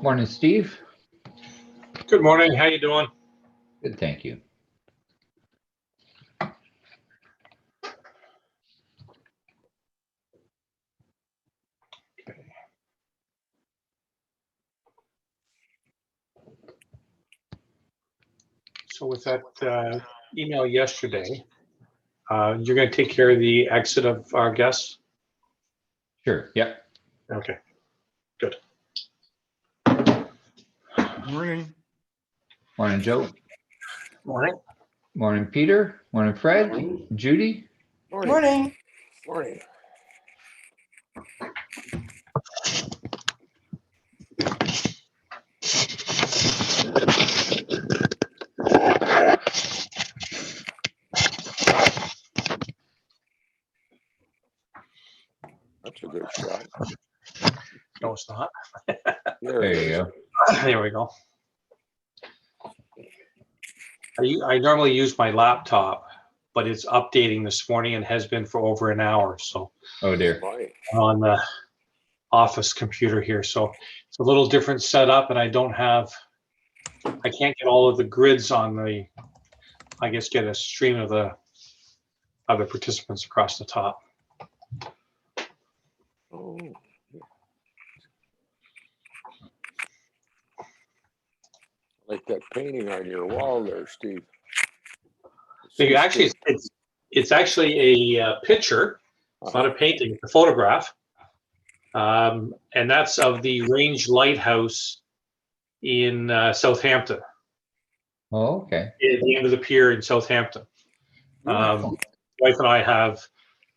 Morning, Steve. Good morning. How you doing? Good, thank you. Okay. So with that email yesterday, you're going to take care of the exit of our guests? Sure, yep. Okay, good. Morning. Morning, Joe. Morning. Morning, Peter. Morning, Fred. Morning. Judy. Morning. Morning. That's a good shot. No, it's not. There you go. There we go. I normally use my laptop, but it's updating this morning and has been for over an hour. So Oh dear. I'm on the office computer here. So it's a little different setup, and I can't get all of the grids on the, I guess, get a stream of the other participants across the top. Oh. Like that painting on your wall there, Steve. It's actually a picture. It's not a painting, it's a photograph. And that's of the Range Lighthouse in Southampton. Oh, okay. At the end of the pier in Southampton. Wife and I have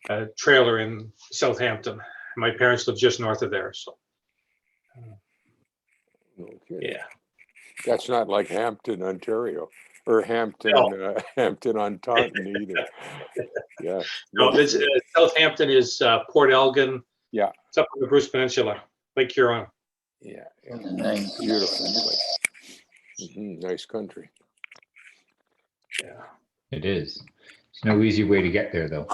a trailer in Southampton. My parents live just north of there, so Okay. yeah. That's not like Hampton, Ontario, or Hampton, No. Hampton on Taunton either. Yeah. No, it's, Southampton is Port Elgin. Yeah. It's up on the Bruce Peninsula, Lake Huron. Yeah. Nice. Beautiful place. Nice country. Yeah. It is. There's no easy way to get there, though.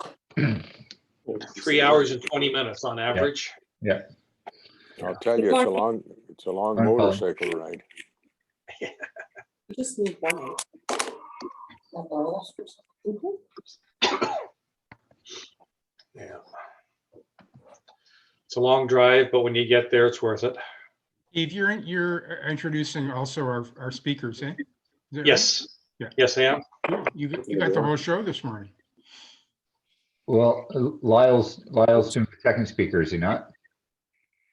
3 hours and 20 minutes on average. Yeah. I'll tell you, it's a long Morning, Paul. motorcycle ride. You just need one. Yeah. It's a long drive, but when you get there, it's worth it. Eve, you're introducing also our speakers, eh? Is that Yes. right? Yeah. Yes, I am. You got the whole show this morning. Well, Lyle's doing the second speaker, is he not?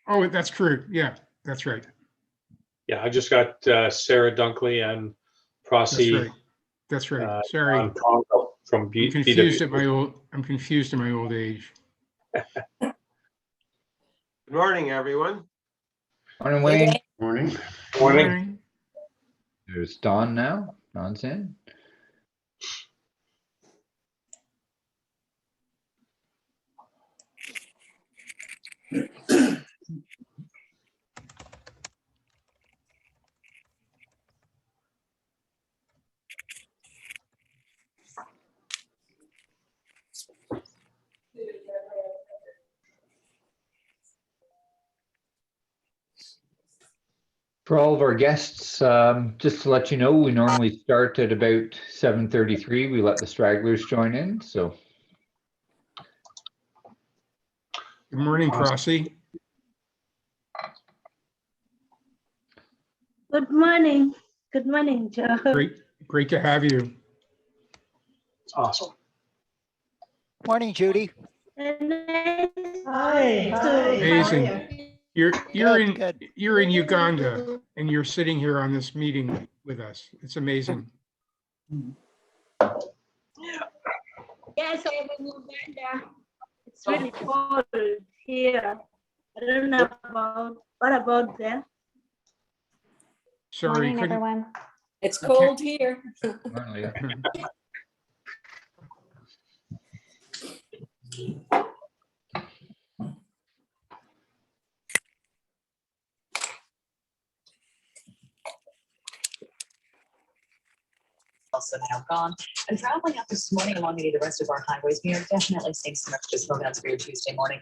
Oh, that's true. Yeah, that's right. Yeah, I just got Sara Dunkley and Prossy. That's right. Sorry, from I'm confused at my old age. Good morning, everyone. Morning, Wayne. Morning. Morning. There's Don now. Don's in. For all of our guests, just to let you know, we normally start at about 7:33. We let the stragglers join in, so. Good morning, Prossy. Good morning. Good morning, Joe. Great to have you. It's awesome. Morning, Judy. Hi. Amazing. You're Good. in Uganda and you're sitting here on this meeting with us. It's amazing. Yes, I'm in Uganda. It's really cold here. I don't know what about there? Sorry, Morning, everyone. It's cold here. Also now gone. And traveling up this morning along the rest of our highways, we are definitely seeing some extra slowdowns for your Tuesday morning.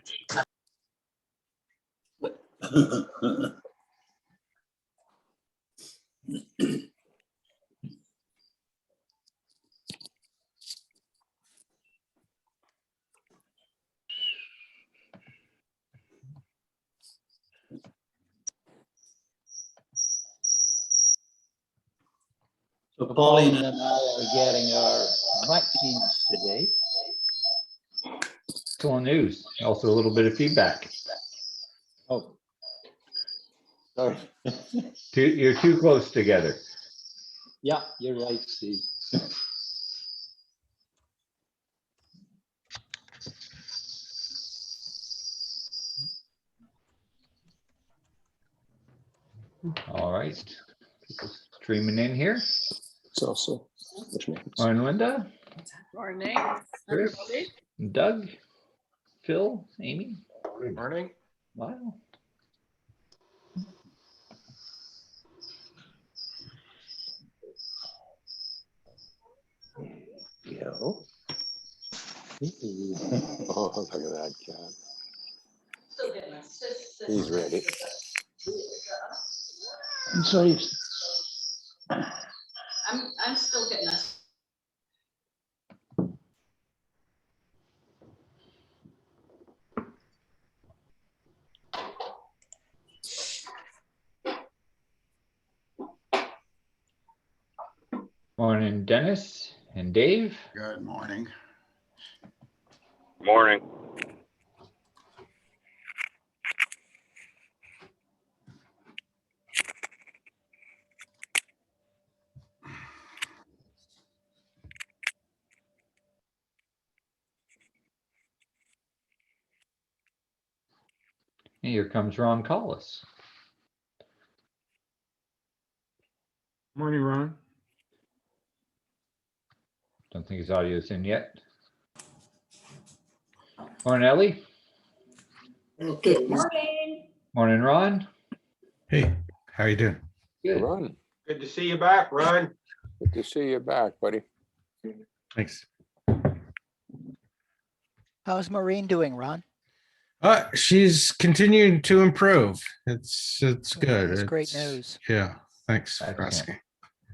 So Pauline and I are getting our vaccines today. Excellent news. Also a little bit of feedback. Oh. Sorry. You're too close together. Yeah, you're right, Steve. All right. People streaming in here. So, which means. Morning, Linda. Morning, Chris, everybody. Doug, Phil, Amy. Good morning. Wow. Yo. Oh, look at that cat. Still getting us. He's ready. I'm sorry. I'm still getting us. Morning, Dennis and Dave. Good morning. Morning. And here comes Ron Collis. Morning, Ron. Don't think his audio's in yet. Morning, Ellie. Good morning. Morning, Ron. Hey, how you doing? Good. Ron, Good to see you back, Ron. good to see you back, buddy. Thanks. How's Maureen doing, Ron? She's continuing to improve. It's good. That's great It's- news. Yeah, thanks for Excellent. asking.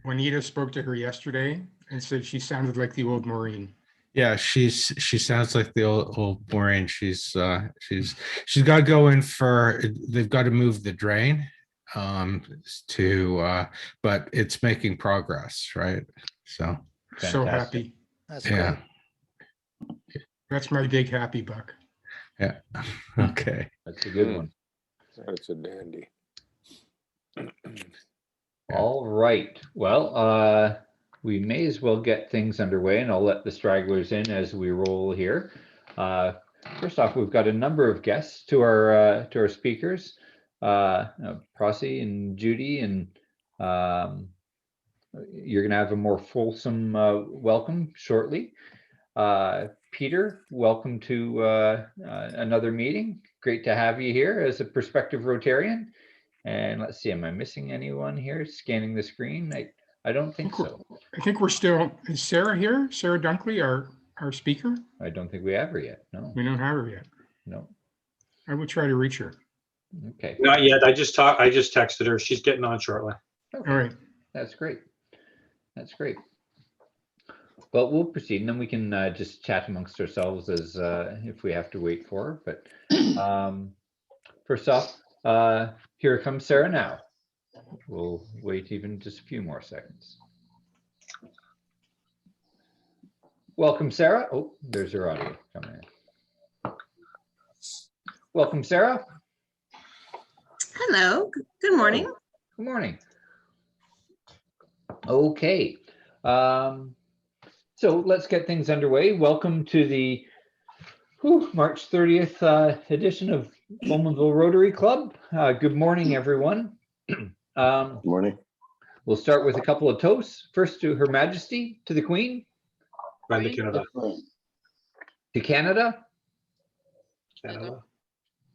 Juanita spoke to her yesterday and said she sounded like the old Maureen. Yeah, she sounds like the old Maureen. She's got to go in for. They've got to move the drain, but it's making progress, right? So So Fantastic. happy. That's great. yeah, That's my big happy buck. yeah. Okay. That's a good one. That's a dandy. All right. Well, we may as well get things underway, and I'll let the stragglers in as we roll here. First off, we've got a number of guests to our speakers, Prossy and Judy, and you're going to have a more fulsome welcome shortly. Peter, welcome to another meeting. Great to have you here as a prospective Rotarian. And let's see, am I missing anyone here? Scanning the screen? I don't think so. I think we're still, is Sarah here? Sara Dunkley, our speaker? I don't think we have her yet. No, We don't have her yet. no. I would try to reach her. Okay. Not yet. I just texted her. She's getting on shortly. Okay. All right. That's great. That's great. But we'll proceed, and then we can just chat amongst ourselves as if we have to wait for her. But first off, here comes Sarah now. We'll wait even just a few more seconds. Welcome, Sarah. Oh, there's her audio coming in. Welcome, Sarah. Hello, good morning. Oh, good morning. Okay. So let's get things underway. Welcome to the March 30th edition of Bowmanville Rotary Club. Good morning, everyone. Good morning. We'll start with a couple of toasts. First to Her Majesty, to the Queen, Brenda Canada. to Canada,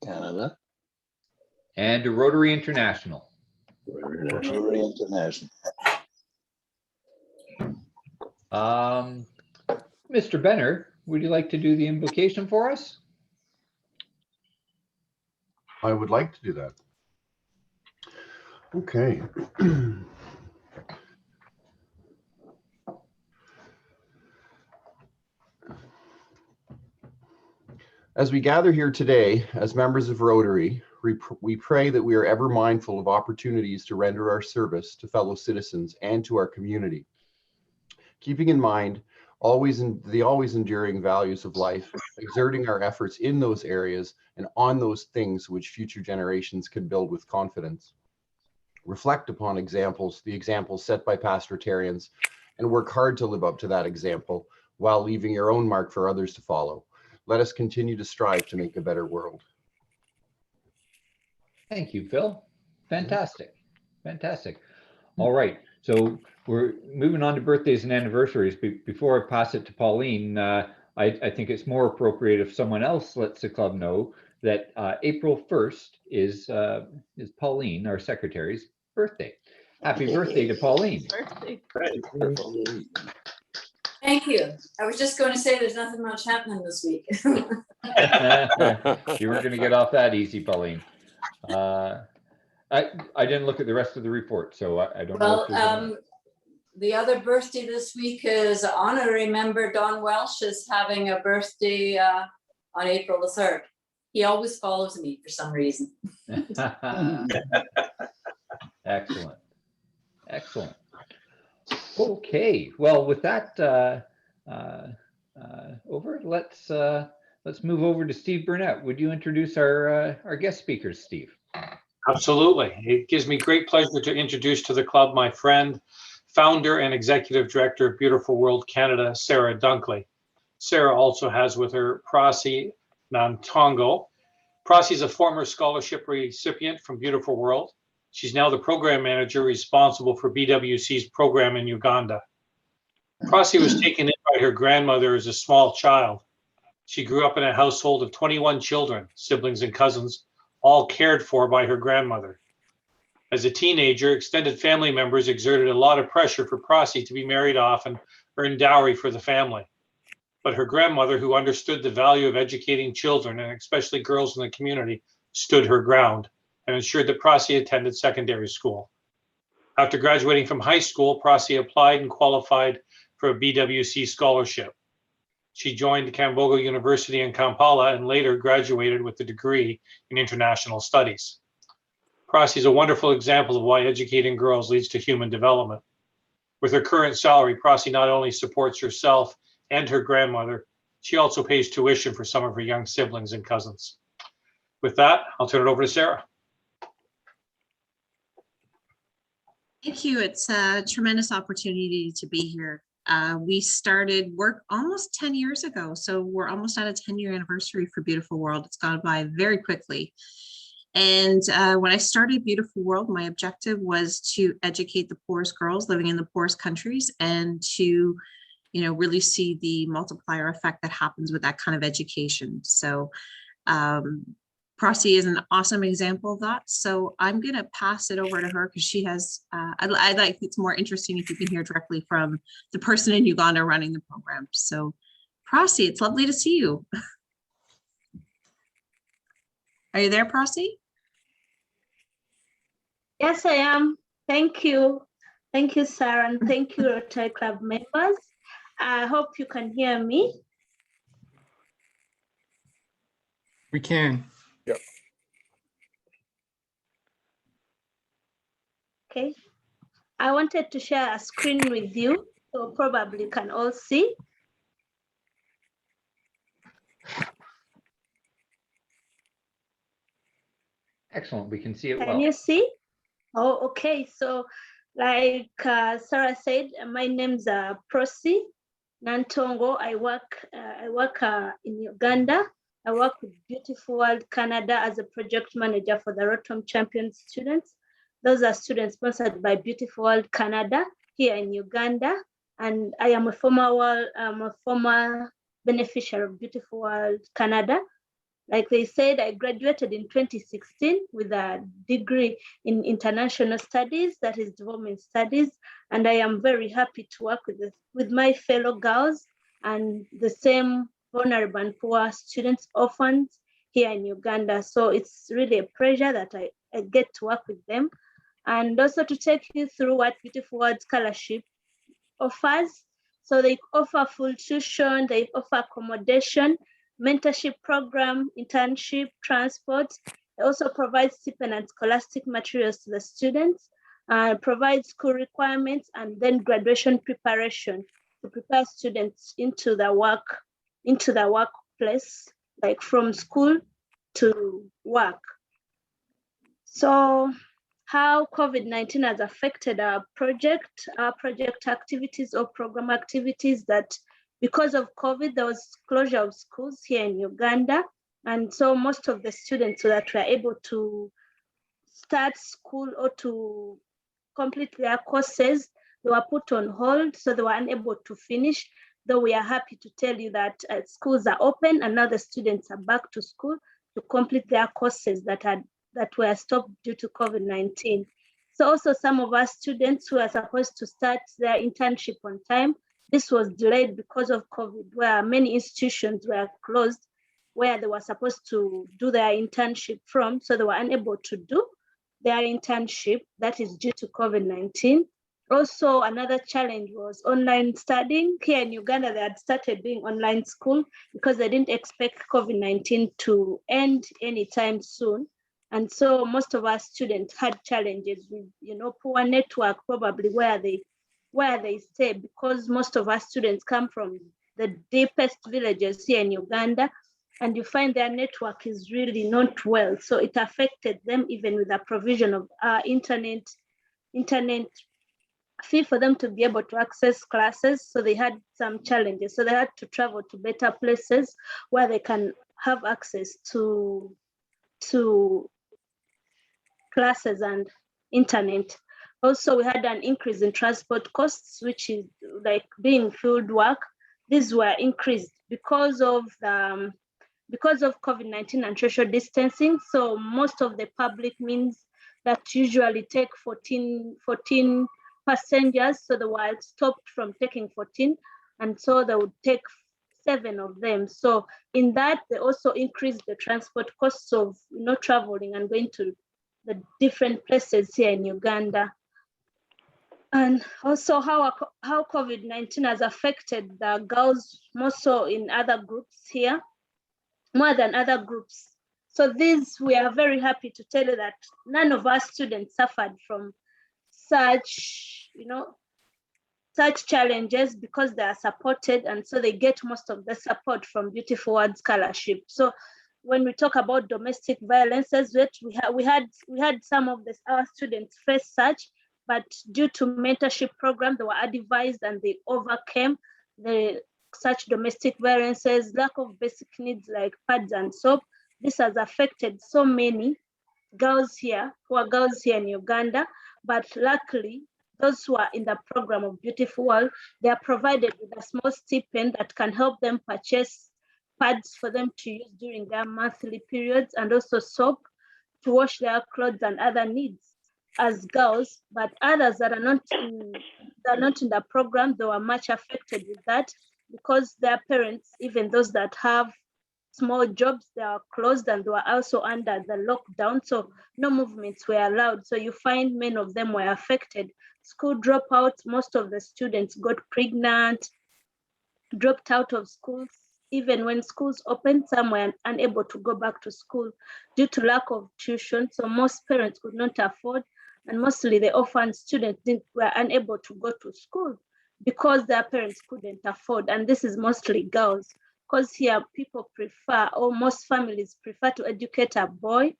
Canada. and to Rotary International. Rotary International. Mr. Benner, would you like to do the invocation for us? I would like to do that. Okay. As we gather here today as members of Rotary, we pray that we are ever mindful of opportunities to render our service to fellow citizens and to our community, keeping in mind the always enduring values of life, exerting our efforts in those areas and on those things which future generations can build with confidence. Reflect upon the examples set by past Rotarians, and work hard to live up to that example while leaving your own mark for others to follow. Let us continue to strive to make a better world. Thank you, Phil. Fantastic. Fantastic. All right. So we're moving on to birthdays and anniversaries. Before I pass it to Pauline, I think it's more appropriate if someone else lets the club know that April 1st is Pauline, our secretary's birthday. Happy birthday to Pauline. Birthday. Thank you. I was just going to say there's nothing much happening this week. You weren't going to get off that easy, Pauline. I didn't look at the rest of the report, so I don't know. Well, the other birthday this week is honorary member Don Welsh is having a birthday on April the 3rd. He always follows me for some reason. Excellent. Excellent. Okay. Well, with that over, let's move over to Steve Burnett. Would you introduce our guest speakers, Steve? Absolutely. It gives me great pleasure to introduce to the club my friend, founder and executive director of Beautiful World Canada, Sara Dunkley. Sara also has with her Prossy Namtogo. Prossy is a former scholarship recipient from Beautiful World. She's now the program manager responsible for BWC's program in Uganda. Prossy was taken in by her grandmother as a small child. She grew up in a household of 21 children, siblings and cousins, all cared for by her grandmother. As a teenager, extended family members exerted a lot of pressure for Prossy to be married off and earn dowry for the family. But her grandmother, who understood the value of educating children, and especially girls in the community, stood her ground and ensured that Prossy attended secondary school. After graduating from high school, Prossy applied and qualified for a BWC scholarship. She joined Kambogo University in Kampala and later graduated with a degree in international studies. Prossy is a wonderful example of why educating girls leads to human development. With her current salary, Prossy not only supports herself and her grandmother, she also pays tuition for some of her young siblings and cousins. With that, I'll turn it over to Sara. Thank you. It's a tremendous opportunity to be here. We started work almost 10 years ago, so we're almost at a 10-year anniversary for Beautiful World. It's gone by very quickly. And when I started Beautiful World, my objective was to educate the poorest girls living in the poorest countries and to, really see the multiplier effect that happens with that kind of education. So Prossy is an awesome example of that. So I'm going to pass it over to her because she has, I like it's more interesting if you can hear directly from the person in Uganda running the program. So Prossy, it's lovely to see you. Are you there, Prossy? Yes, I am. Thank you. Thank you, Sara, and thank you, Rotary Club members. I hope you can hear me. We can. Yep. Okay. I wanted to share a screen with you, so probably you can all see. Excellent. We can see it well. Can you see? Oh, okay. So like Sara said, my name's Prossy Namtogo. I work in Uganda. I work with Beautiful World Canada as a project manager for the Rotom Champion students. Those are students sponsored by Beautiful World Canada here in Uganda. And I am a former beneficiary of Beautiful World Canada. Like they said, I graduated in 2016 with a degree in international studies, that is development studies. And I am very happy to work with my fellow girls and the same vulnerable and poor students, orphans here in Uganda. So it's really a pleasure that I get to work with them. and also to take you through what Beautiful World Scholarship offers. So they offer full tuition, they offer accommodation, mentorship program, internship, transport. They also provide stipend and scholastic materials to the students, provide school requirements, and then graduation preparation to prepare students into the workplace, like from school to work. So how COVID-19 has affected our project activities or program activities, that because of COVID, there was closure of schools here in Uganda. And so most of the students that were able to start school or to complete their courses, they were put on hold, so they were unable to finish. Though we are happy to tell you that schools are open and now the students are back to school to complete their courses that were stopped due to COVID-19. So also some of our students who are supposed to start their internship on time, this was delayed because of COVID, where many institutions were closed where they were supposed to do their internship from, so they were unable to do their internship, that is due to COVID-19. Also, another challenge was online studying. Here in Uganda, they had started doing online school because they didn't expect COVID-19 to end anytime soon. And so most of our students had challenges with, poor network, probably where they stay, because most of our students come from the deepest villages here in Uganda, and you find their network is really not well. So it affected them even with the provision of internet fee for them to be able to access classes. So they had some challenges. So they had to travel to better places where they can have access to classes and internet. Also, we had an increase in transport costs, which is like doing field work. These were increased because of COVID-19 and social distancing. So most of the public means that usually take 14 passengers, so they were stopped from taking 14, and so they would take 7 of them. So in that, they also increased the transport costs of traveling and going to the different places here in Uganda. And also how COVID-19 has affected the girls more so in other groups here, more than other groups. So this, we are very happy to tell you that none of our students suffered from such challenges because they are supported, and so they get most of the support from Beautiful World Scholarship. So when we talk about domestic violences, we had some of our students face such, but due to mentorship program, they were advised and they overcame such domestic violences, lack of basic needs like pads and soap. This has affected so many girls here, in Uganda, but luckily, those who are in the program of Beautiful World, they are provided with a small stipend that can help them purchase pads for them to use during their monthly periods, and also soap to wash their clothes and other needs as girls. But others that are not in the program, they were much affected with that because their parents, even those that have small jobs, they are closed and they were also under the lockdown, so no movements were allowed. So you find many of them were affected. School dropouts, most of the students got pregnant, dropped out of schools. Even when schools opened, some were unable to go back to school due to lack of tuition. So most parents could not afford, and mostly the orphan students were unable to go to school because their parents couldn't afford. And this is mostly girls, because here people prefer, or most families prefer, to educate a boy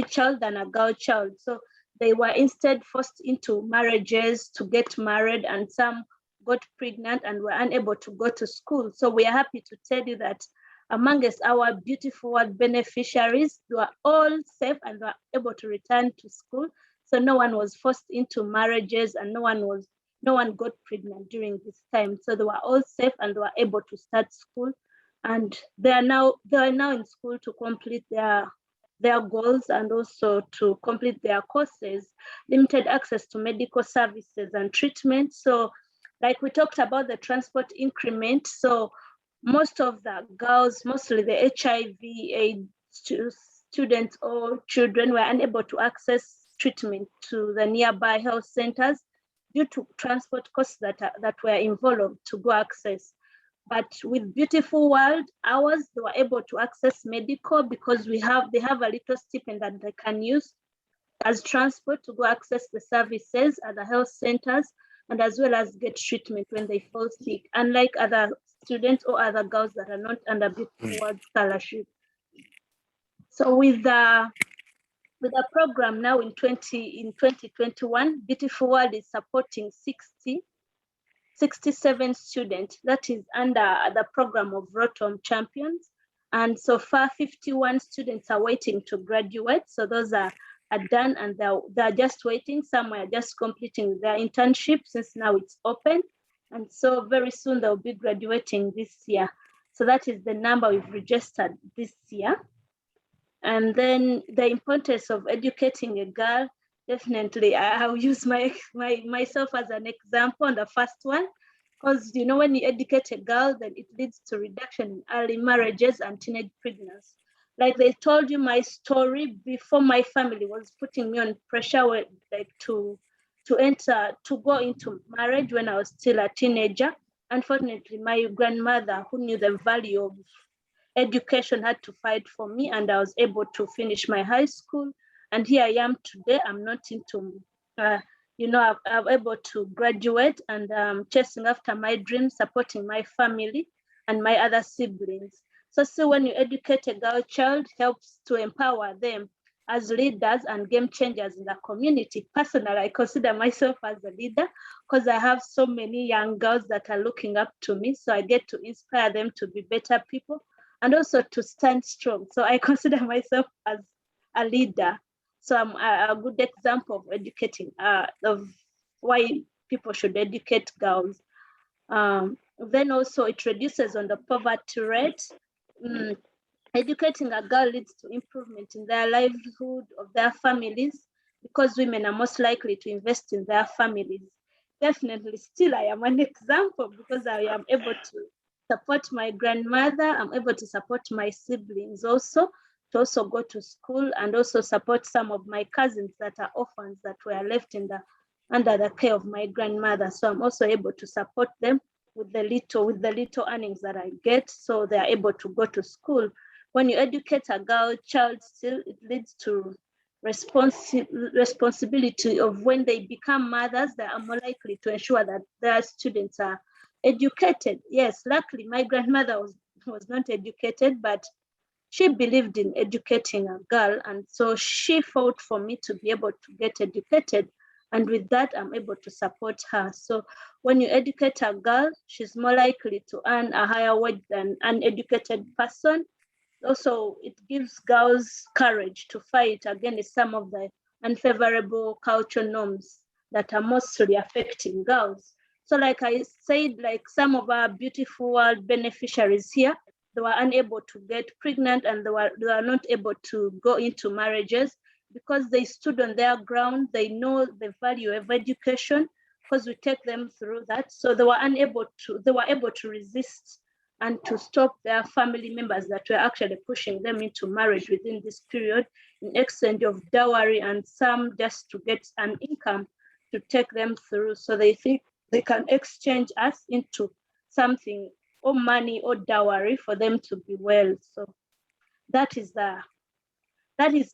child than a girl child. So they were instead forced into marriages to get married, and some got pregnant and were unable to go to school. So we are happy to tell you that amongst our Beautiful World beneficiaries, they were all safe and were able to return to school. So no one was forced into marriages, and no one got pregnant during this time. So they were all safe and they were able to start school, and they are now in school to complete their goals and also to complete their courses. Limited access to medical services and treatment. So like we talked about the transport increment, so most of the girls, mostly the HIV/AIDS students or children, were unable to access treatment to the nearby health centers due to transport costs that were involved to go access. But with Beautiful World Hours, they were able to access medical because they have a little stipend that they can use as transport to go access the services at the health centers, and as well as get treatment when they fall sick, unlike other students or other girls that are not under Beautiful World Scholarship. So with the program now in 2021, Beautiful World is supporting 67 students. That is under the program of Rotom Champions. And so far, 51 students are waiting to graduate. So those are done, and they're just waiting. Some are just completing their internship since now it's open. And so very soon they'll be graduating this year. So that is the number we've registered this year. And then the importance of educating a girl, definitely I'll use myself as an example on the first one, because when you educate a girl, then it leads to reduction in early marriages and teenage pregnancy. Like they told you my story before, my family was putting me on pressure to go into marriage when I was still a teenager. Unfortunately, my grandmother, who knew the value of education, had to fight for me, and I was able to finish my high school. And here I am today. I'm not into, I'm able to graduate, and chasing after my dreams, supporting my family and my other siblings. So when you educate a girl child, helps to empower them as leaders and game changers in the community. Personally, I consider myself as a leader because I have so many young girls that are looking up to me. So I get to inspire them to be better people and also to stand strong. So I consider myself as a leader. So I'm a good example of educating, of why people should educate girls. Then also it reduces on the poverty rate. Educating a girl leads to improvement in their livelihood of their families, because women are most likely to invest in their families. Definitely, still I am an example because I am able to support my grandmother. I'm able to support my siblings also, to also go to school, and also support some of my cousins that are orphans that were left under the care of my grandmother. So I'm also able to support them with the little earnings that I get, so they are able to go to school. When you educate a girl child, still it leads to responsibility of when they become mothers, they are more likely to ensure that their students are educated. Yes, luckily my grandmother was not educated, but she believed in educating a girl, and so she fought for me to be able to get educated. And with that, I'm able to support her. So when you educate a girl, she's more likely to earn a higher wage than an uneducated person. Also, it gives girls courage to fight against some of the unfavorable cultural norms that are mostly affecting girls. So like I said, like some of our Beautiful World beneficiaries here, they were unable to get pregnant, and they were not able to go into marriages because they stood on their ground. They know the value of education because we take them through that. So they were able to resist and to stop their family members that were actually pushing them into marriage within this period in exchange of dowry, and some just to get an income to take them through. So they think they can exchange us into something, or money or dowry, for them to be well. So that is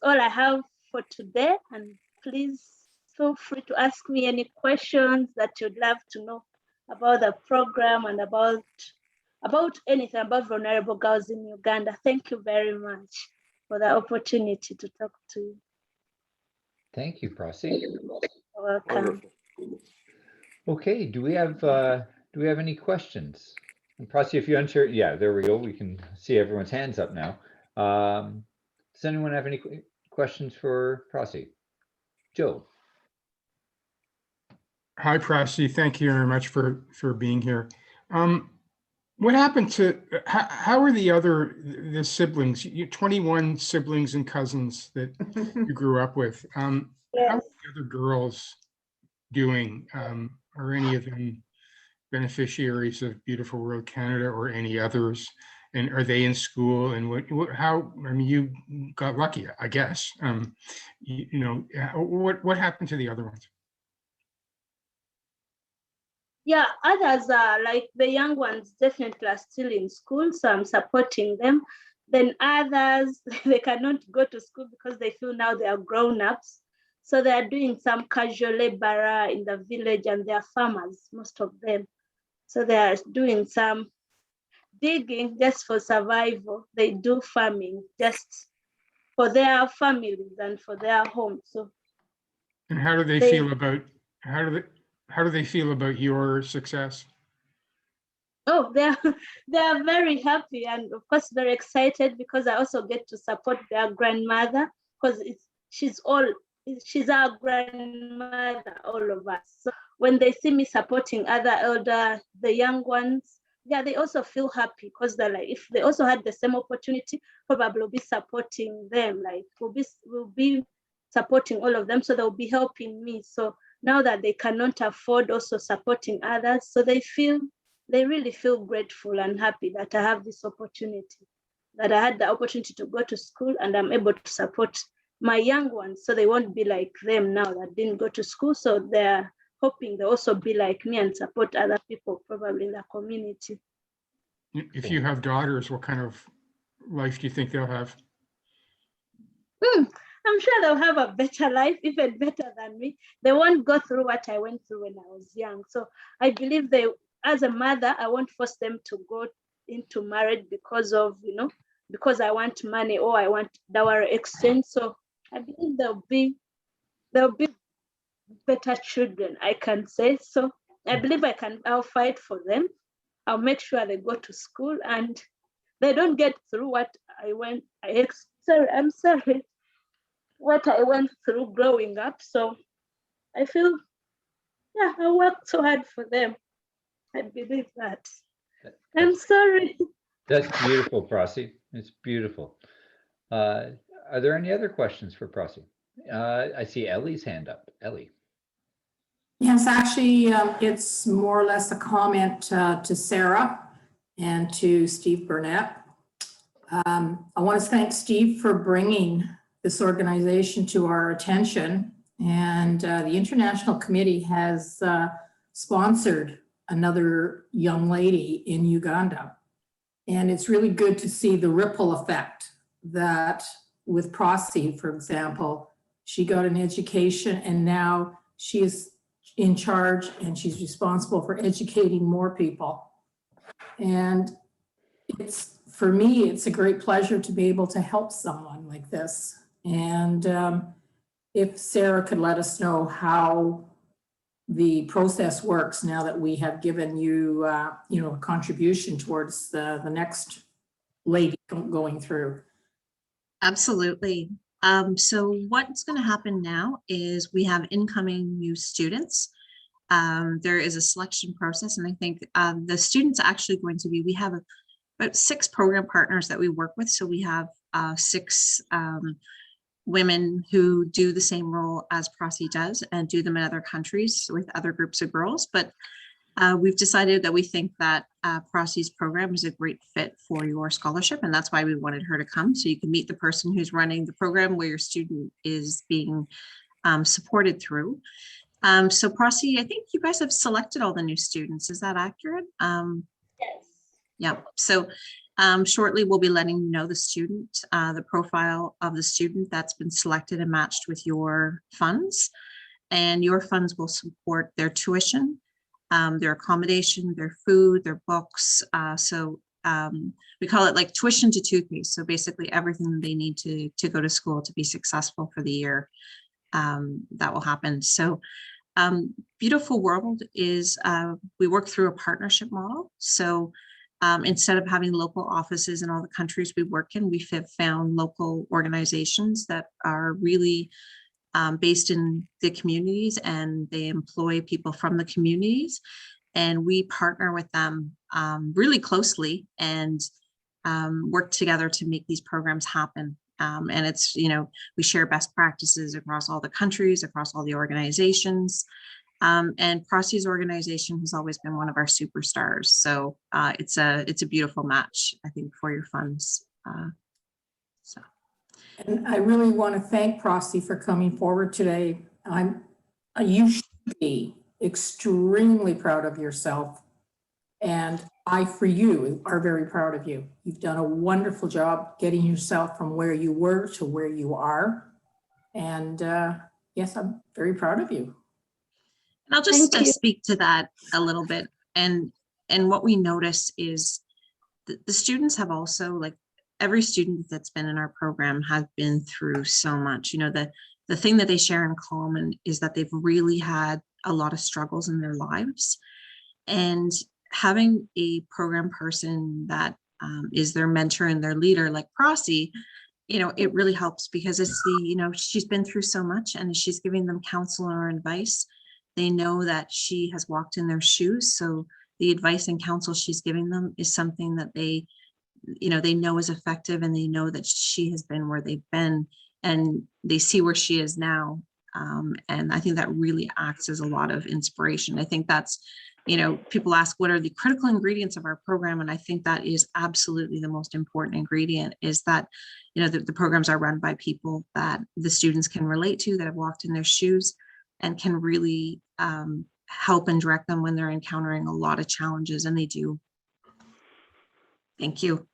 all I have for today. And please feel free to ask me any questions that you'd love to know about the program and about anything about vulnerable girls in Uganda. Thank you very much for the opportunity to talk to you. Thank you, Prossy. You're welcome. Okay, do we have any questions? And Prossy, if you unshare, yeah, there we go. We can see everyone's hands up now. Does anyone have any questions for Prossy? Joe. Hi, Prossy. Thank you very much for being here. What happened to, how are the siblings, 21 siblings and cousins that you grew up with? How are the other girls doing? Are any of them beneficiaries of Beautiful World Canada or any others? And are they in school? And how, I mean, you got lucky, I guess. What happened to the other ones? Yeah, others are like the young ones definitely are still in school, so I'm supporting them. Then others, they cannot go to school because they feel now they are grown-ups. So they are doing some casual labor in the village, and they are farmers, most of them. So they are doing some digging just for survival. They do farming just for their families and for their homes. So And how do they feel about, how do they feel about your success? Oh, they are very happy and of course very excited because I also get to support their grandmother because she's our grandmother, all of us. So when they see me supporting the young ones, yeah, they also feel happy because they're like, if they also had the same opportunity, probably we'll be supporting them. Like we'll be supporting all of them, so they'll be helping me. So now that they cannot afford also supporting others, so they really feel grateful and happy that I have this opportunity, that I had the opportunity to go to school and I'm able to support my young ones so they won't be like them now that didn't go to school. So they're hoping they'll also be like me and support other people probably in the community. If you have daughters, what kind of life do you think they'll have? I'm sure they'll have a better life, even better than me. They won't go through what I went through when I was young. So I believe as a mother, I won't force them to go into marriage because I want money or I want dowry exchange. So I believe they'll be better children, I can say. So I believe I'll fight for them. I'll make sure they go to school and they don't get through what what I went through growing up. So I feel, yeah, I worked so hard for them. I believe that. I'm sorry. That's beautiful, Prossy. It's beautiful. Are there any other questions for Prossy? I see Ellie's hand up. Ellie. Yes, actually, it's more or less a comment to Sara and to Steve Burnett. I want to thank Steve for bringing this organization to our attention. And the International Committee has sponsored another young lady in Uganda. And it's really good to see the ripple effect that with Prossy, for example, she got an education and now she is in charge and she's responsible for educating more people. And for me, it's a great pleasure to be able to help someone like this. And if Sara could let us know how the process works now that we have given you, a contribution towards the next lady going through. Absolutely. So what's going to happen now is we have incoming new students. There is a selection process, and I think the students are actually going to be, we have about 6 program partners that we work with. So we have 6 women who do the same role as Prossy does and do them in other countries with other groups of girls. But we've decided that we think that Prossy's program is a great fit for your scholarship, and that's why we wanted her to come, so you can meet the person who's running the program where your student is being supported through. So Prossy, I think you guys have selected all the new students. Is that accurate? Yes. Yeah. So shortly we'll be letting you know the student, the profile of the student that's been selected and matched with your funds, and your funds will support their tuition, their accommodation, their food, their books. We call it like tuition to toothpaste. So basically everything they need to go to school to be successful for the year, that will happen. So Beautiful World is, we work through a partnership model. So instead of having local offices in all the countries we work in, we have found local organizations that are really based in the communities, and they employ people from the communities, and we partner with them really closely and work together to make these programs happen. And it's, we share best practices across all the countries, across all the organizations. And Prossy's organization has always been one of our superstars. So it's a beautiful match, I think, for your funds. And I really want to thank Prossy for coming forward today. You should be extremely proud of yourself. And I, for you, are very proud of you. You've done a wonderful job getting yourself from where you were to where you are. And yes, I'm very proud of you. And I'll just speak to that a little bit. And what we notice is the students have also, like, every student that's been in our program has been through so much. You know, the thing that they share in common is that they've really had a lot of struggles in their lives. And having a program person that is their mentor and their leader, like Prossy, you know, it really helps, because it's you know, she's been through so much, and she's giving them counsel or advice. They know that she has walked in their shoes. So the advice and counsel she's giving them is something that they, you know, they know is effective, and they know that she has been where they've been, and they see where she is now. And I think that really acts as a lot of inspiration. I think that's, you know, people ask, what are the critical ingredients of our program? And I think that is absolutely the most important ingredient, is that, you know, the programs are run by people that the students can relate to, that have walked in their shoes, and can really help and direct them when they're encountering a lot of challenges, and they do. Thank you.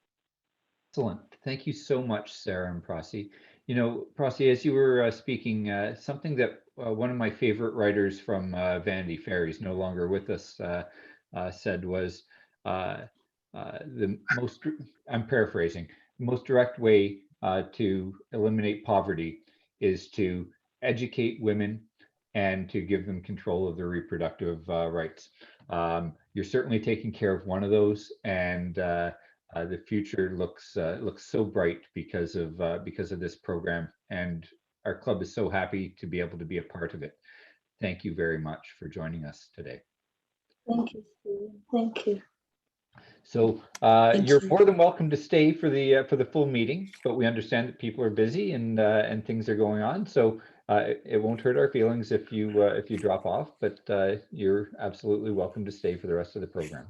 Excellent. Thank you so much, Sarah and Prossy. You know, Prossy, as you were speaking, something that one of my favorite writers from Vanity Fair, he's no longer with us, said was the most, I'm paraphrasing, the most direct way to eliminate poverty is to educate women and to give them control of their reproductive rights. You're certainly taking care of one of those, and the future looks so bright because of this program, and our club is so happy to be able to be a part of it. Thank you very much for joining us today. Thank you, Steve. Thank you. So you're more than welcome to stay for the full meeting, but we understand that people are busy and things are going on. So it won't hurt our feelings if you drop off, but you're absolutely welcome to stay for the rest of the program.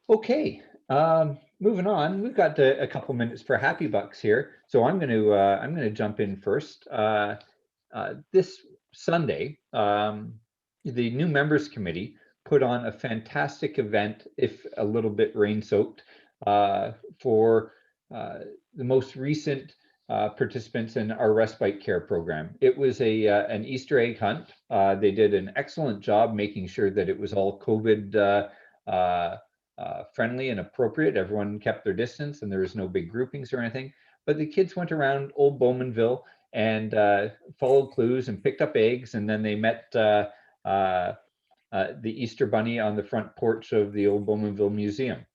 Okay, moving on. We've got a couple minutes for Happy Bucks here, so I'm going to jump in first. This Sunday, the new members committee put on a fantastic event, if a little bit rain-soaked, for the most recent participants in our respite care program. It was an Easter egg hunt. They did an excellent job making sure that it was all COVID friendly and appropriate. Everyone kept their distance and there was no big groupings or anything. But the kids went around Old Bowmanville and followed clues and picked up eggs, and then they met the Easter Bunny on the front porch of the Old Bowmanville Museum.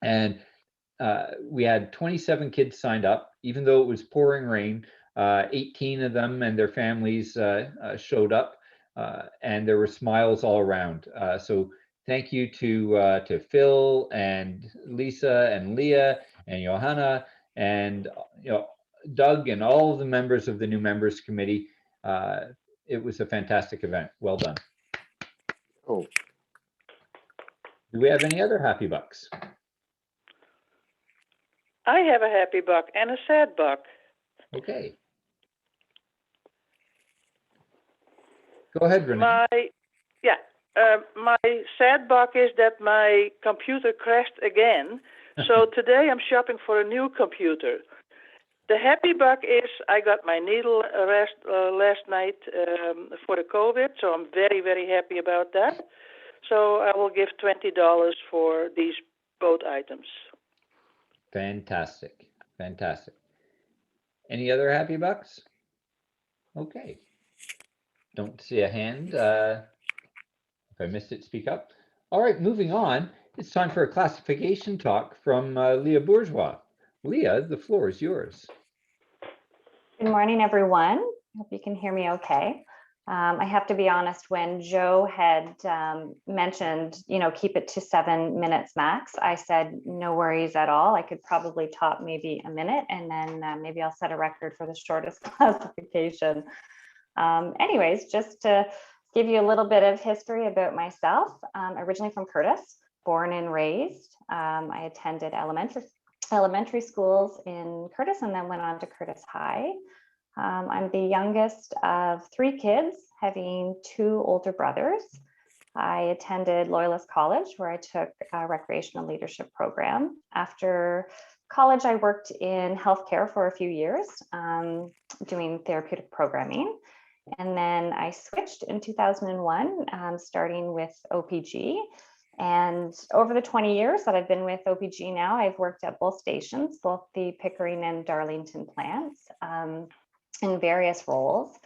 And we had 27 kids signed up, even though it was pouring rain. 18 of them and their families showed up, and there were smiles all around. So thank you to Phil and Lisa and Leah and Johanna and Doug and all of the members of the new members committee. It was a fantastic event. Well done. Oh, do we have any other Happy Bucks? I have a happy buck and a sad buck. Okay. Go ahead, Renee. My sad buck is that my computer crashed again. So today I'm shopping for a new computer. The happy buck is I got my needle arrest last night for the COVID, so I'm very, very happy about that. So I will give $20 for these both items. Fantastic. Fantastic. Any other Happy Bucks? Okay. Don't see a hand. If I missed it, speak up. All right, moving on. It's time for a classification talk from Leah Bourgeois. Leah, the floor is yours. Good morning, everyone. Hope you can hear me okay. I have to be honest, when Joe had mentioned, keep it to 7 minutes max, I said, no worries at all. I could probably top maybe a minute, and then maybe I'll set a record for the shortest classification. Anyways, just to give you a little bit of history about myself, originally from Curtis, born and raised. I attended elementary schools in Curtis and then went on to Curtis High. I'm the youngest of 3 kids, having 2 older brothers. I attended Loyalist College, where I took a recreational leadership program. After college, I worked in healthcare for a few years, doing therapeutic programming. And then I switched in 2001, starting with OPG. And over the 20 years that I've been with OPG now, I've worked at both stations, both the Pickering and Darlington plants, in various roles.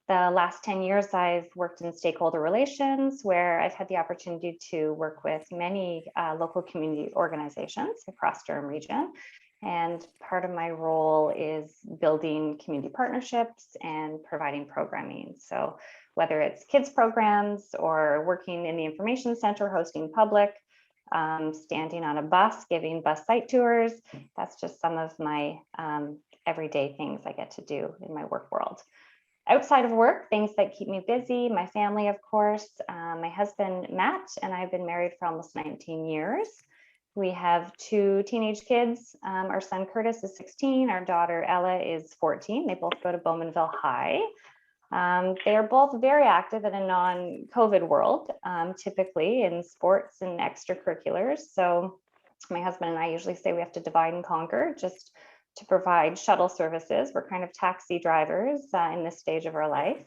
The last 10 years, I've worked in stakeholder relations, where I've had the opportunity to work with many local community organizations across Durham region. And part of my role is building community partnerships and providing programming. So whether it's kids programs or working in the information center, hosting public, standing on a bus, giving bus site tours, that's just some of my everyday things I get to do in my work world. Outside of work, things that keep me busy, my family, of course, my husband, Matt, and I've been married for almost 19 years. We have 2 teenage kids. Our son Curtis is 16, our daughter Ella is 14. They both go to Bowmanville High. They are both very active in a non-COVID world, typically in sports and extracurriculars. So my husband and I usually say we have to divide and conquer just to provide shuttle services. We're kind of taxi drivers in this stage of our life.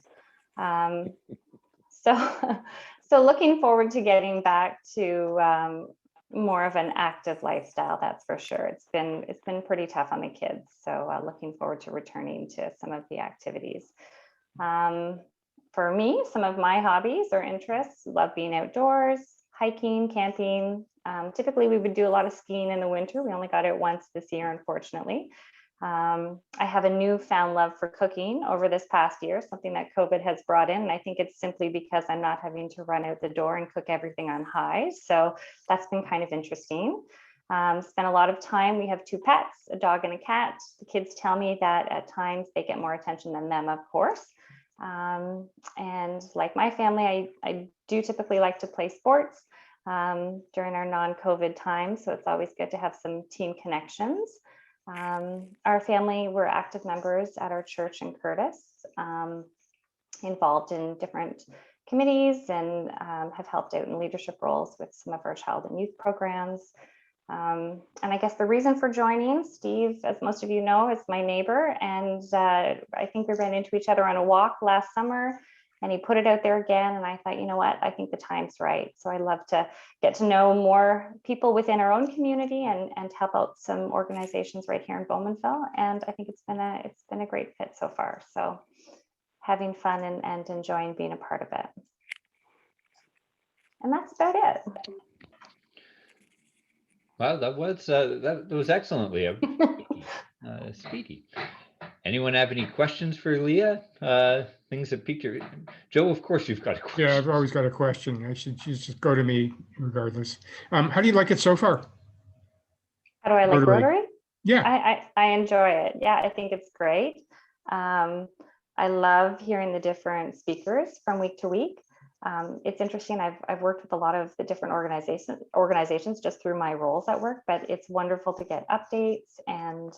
So looking forward to getting back to more of an active lifestyle, that's for sure. It's been pretty tough on the kids. So looking forward to returning to some of the activities. For me, some of my hobbies or interests, love being outdoors, hiking, camping. Typically we would do a lot of skiing in the winter. We only got it once this year, unfortunately. I have a newfound love for cooking over this past year, something that COVID has brought in. And I think it's simply because I'm not having to run out the door and cook everything on high. So that's been kind of interesting. Spent a lot of time. We have 2 pets, a dog and a cat. The kids tell me that at times they get more attention than them, of course. And like my family, I do typically like to play sports during our non-COVID time. So it's always good to have some team connections. Our family, we're active members at our church in Curtis, involved in different committees and have helped out in leadership roles with some of our child and youth programs. And I guess the reason for joining, Steve, as most of you know, is my neighbor. And I think we ran into each other on a walk last summer and he put it out there again. And I thought, you know what, I think the time's right. So I love to get to know more people within our own community and help out some organizations right here in Bowmanville. And I think it's been a great fit so far. So having fun and enjoying being a part of it. And that's about it. Wow, that was excellent, Leah. Speedy. Anyone have any questions for Leah? Things that pique your Joe? Of course, you've got a question. Yeah, I've always got a question. You just go to me regardless. How do you like it so far? How do I like Rotary? Yeah, I enjoy it. Yeah, I think it's great. I love hearing the different speakers from week to week. It's interesting. I've worked with a lot of the different organizations just through my roles at work, but it's wonderful to get updates and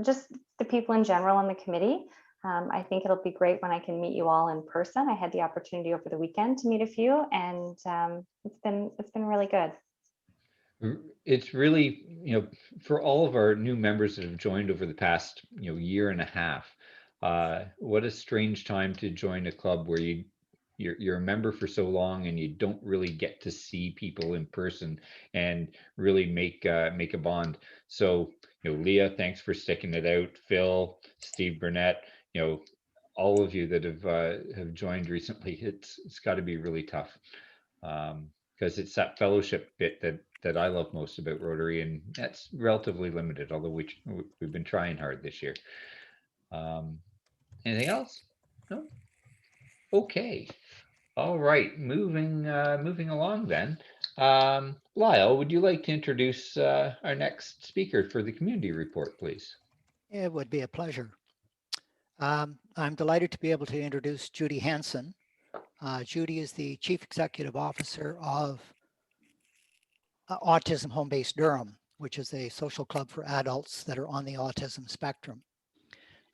just the people in general on the committee. I think it'll be great when I can meet you all in person. I had the opportunity over the weekend to meet a few, and it's been really good. It's really, for all of our new members that have joined over the past, year and a half, what a strange time to join a club where you're a member for so long and you don't really get to see people in person and really make a bond. So, Leah, thanks for sticking it out. Phil, Steve Burnett, all of you that have joined recently, it's got to be really tough because it's that fellowship bit that I love most about Rotary, and that's relatively limited, although we've been trying hard this year. Anything else? No? Okay. All right, moving along then. Lyle, would you like to introduce our next speaker for the community report, please? It would be a pleasure. I'm delighted to be able to introduce Judy Hanson. Judy is the Chief Executive Officer of Autism Home-Based Durham, which is a social club for adults that are on the autism spectrum.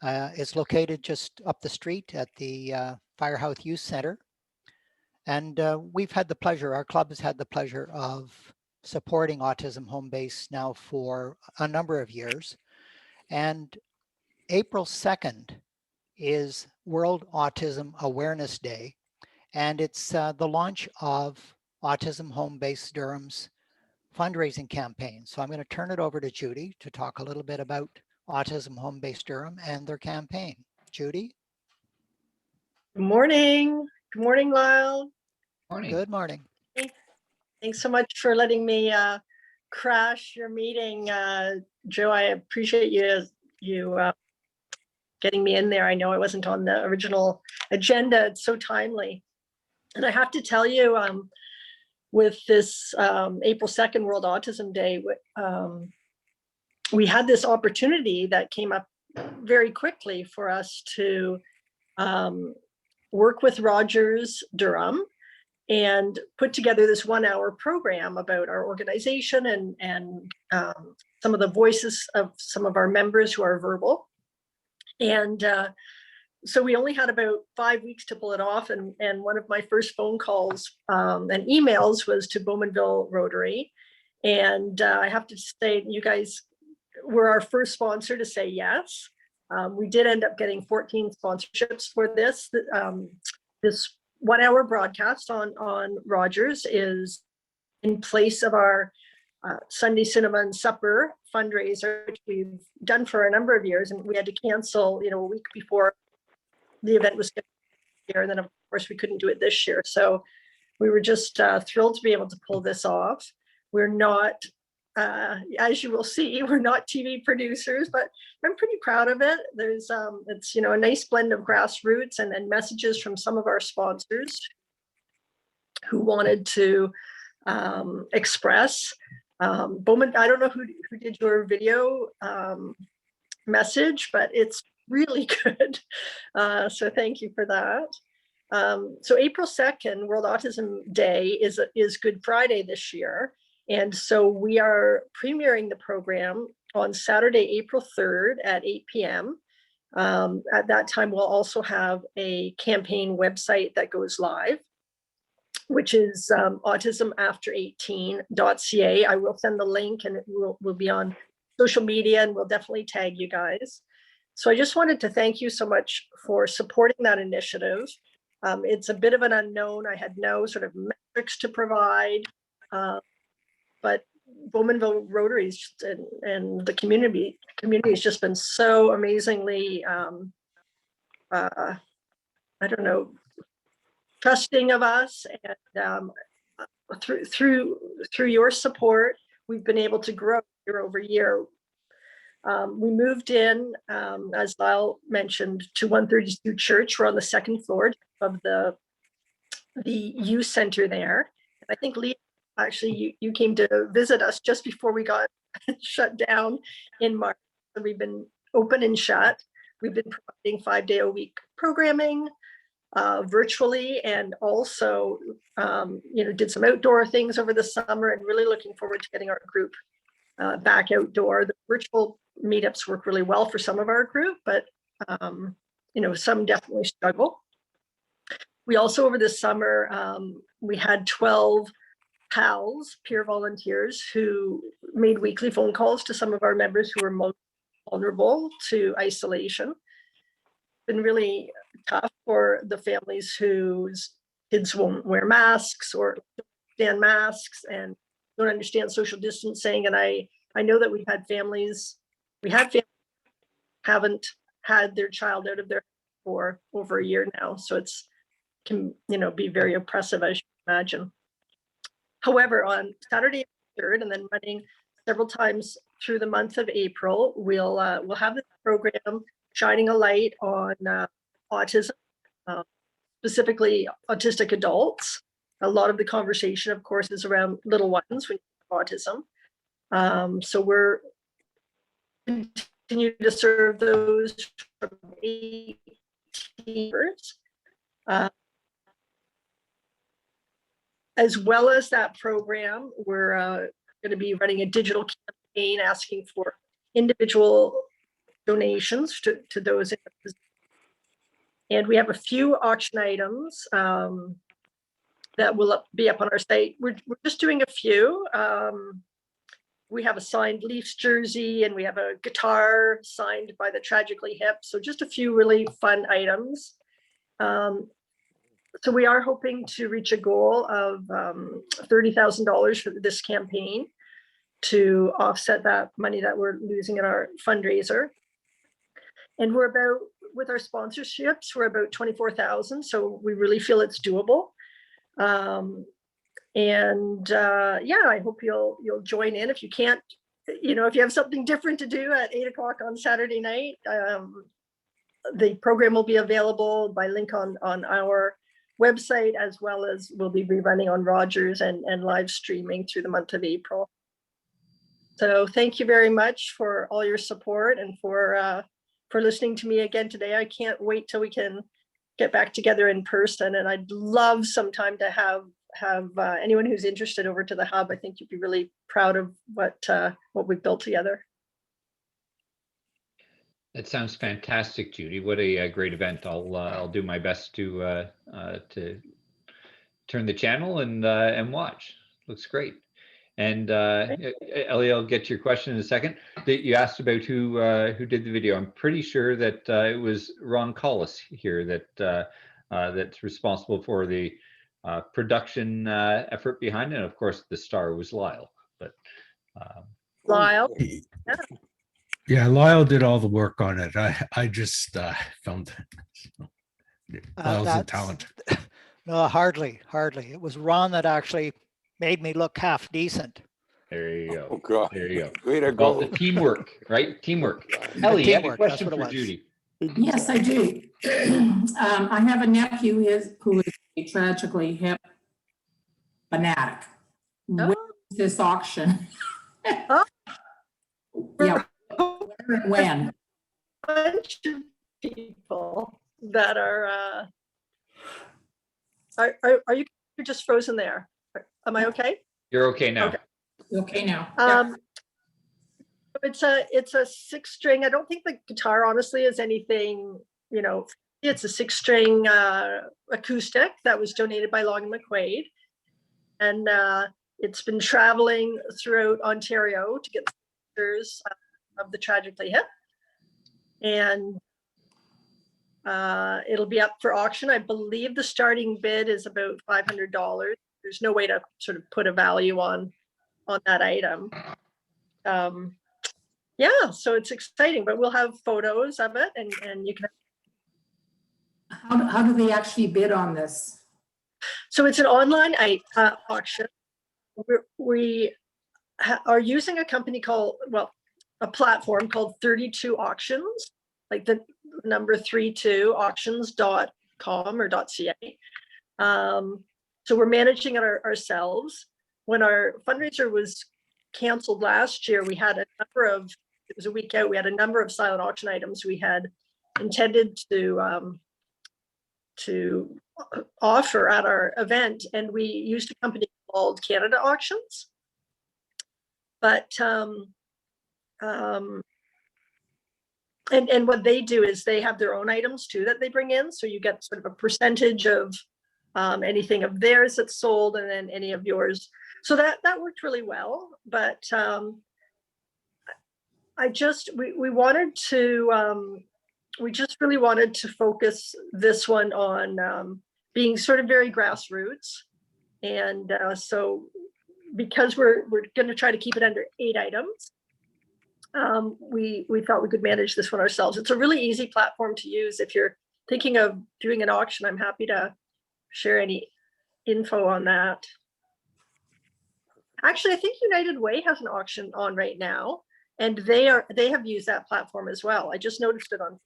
It's located just up the street at the Firehouse Youth Center. And we've had the pleasure, our club has had the pleasure of supporting Autism Home-Based now for a number of years. And April 2nd is World Autism Awareness Day. And it's the launch of Autism Home-Based Durham's fundraising campaign. So I'm going to turn it over to Judy to talk a little bit about Autism Home-Based Durham and their campaign. Judy? Good morning. Good morning, Lyle. Morning. Good morning. Thanks so much for letting me crash your meeting. Joe, I appreciate you getting me in there. I know I wasn't on the original agenda. It's so timely. And I have to tell you, with this April 2nd World Autism Day, we had this opportunity that came up very quickly for us to work with Rogers Durham and put together this 1-hour program about our organization and some of the voices of some of our members who are verbal. And so we only had about 5 weeks to pull it off. And one of my first phone calls and emails was to Bowmanville Rotary. And I have to say, you guys were our first sponsor to say yes. We did end up getting 14 sponsorships for this. This 1-hour broadcast on Rogers is in place of our Sunday Cinema and Supper fundraiser, which we've done for a number of years, and we had to cancel, a week before the event was scheduled here, and then of course we couldn't do it this year. So we were just thrilled to be able to pull this off. We're not, as you will see, we're not TV producers, but I'm pretty proud of it. There's, it's, a nice blend of grassroots and messages from some of our sponsors who wanted to express. Bowman, I don't know who did your video message, but it's really good. So thank you for that. So April 2nd, World Autism Day is Good Friday this year. And so we are premiering the program on Saturday, April 3rd at 8 p.m. At that time, we'll also have a campaign website that goes live, which is autismafter18.ca. I will send the link and it will be on social media, and we'll definitely tag you guys. So I just wanted to thank you so much for supporting that initiative. It's a bit of an unknown. I had no sort of metrics to provide, but Bowmanville Rotary and the community has just been so amazingly, I don't know, trusting of us, and through your support, we've been able to grow year over year. We moved in, as Lyle mentioned, to 132 Church. We're on the second floor of the youth center there. I think Lee, actually, you came to visit us just before we got shut down in March. So we've been open and shut. We've been providing 5-day-a-week programming virtually, and also, did some outdoor things over the summer, and really looking forward to getting our group back outdoor. The virtual meetups work really well for some of our group, but some definitely struggle. We also, over the summer, we had 12 PALs, peer volunteers, who made weekly phone calls to some of our members who were most vulnerable to isolation. It's been really tough for the families whose kids won't wear masks or don't understand masks and don't understand social distancing. And I know that we had families haven't had their child out of their house for over a year now. So it's can be very oppressive, as you can imagine. However, on Saturday 3rd, and then running several times through the month of April, we'll have this program shining a light on autism, specifically autistic adults. A lot of the conversation, of course, is around little ones when you have autism. So we're continue to serve those from 18 years. As well as that program, we're going to be running a digital campaign asking for individual donations to those in the position. And we have a few auction items that will be up on our site. We're just doing a few. We have a signed Leafs jersey, and we have a guitar signed by the Tragically Hip. So just a few really fun items. So we are hoping to reach a goal of $30,000 for this campaign to offset that money that we're losing in our fundraiser. And we're about, with our sponsorships, we're about 24,000. So we really feel it's doable. Yeah, I hope you'll join in. If you can't, if you have something different to do at 8 o'clock on Saturday night, the program will be available by link on our website, as well as we'll be rerunning on Rogers and live streaming through the month of April. So thank you very much for all your support and for listening to me again today. I can't wait till we can get back together in person, and I'd love sometime to have anyone who's interested over to the hub. I think you'd be really proud of what we've built together. That sounds fantastic, Judy. What a great event. I'll do my best to turn the channel and watch. Looks great. And Ellie, I'll get to your question in a second. That you asked about who did the video. I'm pretty sure that it was Ron Collis here that's responsible for the production effort behind it. And of course, the star was Lyle. But Lyle. Yeah, Lyle did all the work on it. I just filmed it. Lyle's a talent. No, hardly. It was Ron that actually made me look half decent. There you go. Oh, God. There you go. Way to Well, go. the teamwork, right? Teamwork. Ellie, you have a question for Judy. Yes, I do. I have a nephew who is a tragically hip fanatic. When is this auction? Yeah. Where and when? A bunch of people that are you just frozen there? Am I okay? You're okay now. Okay now. It's a 6-string. I don't think the guitar honestly is anything, it's a 6-string acoustic that was donated by Long and McQuaid. And it's been traveling throughout Ontario to get pictures of the Tragically Hip. And it'll be up for auction. I believe the starting bid is about $500. There's no way to sort of put a value on that item. Yeah, so it's exciting, but we'll have photos of it, and you can. How do they actually bid on this? So it's an online auction. We are using a company a platform called 32 Auctions, like the number 32 auctions.com or .ca. So we're managing it ourselves. When our fundraiser was canceled last year, we had it was a week out, we had a number of silent auction items we had intended to offer at our event, and we used a company called Canada Auctions. But and what they do is they have their own items too that they bring in, so you get sort of a percentage of anything of theirs that's sold, and then any of yours. So that worked really well. But we just really wanted to focus this one on being sort of very grassroots. And so because we're going to try to keep it under 8 items, we thought we could manage this one ourselves. It's a really easy platform to use. If you're thinking of doing an auction, I'm happy to share any info on that. Actually, I think United Way has an auction on right now, and they have used that platform as well. I just noticed it on.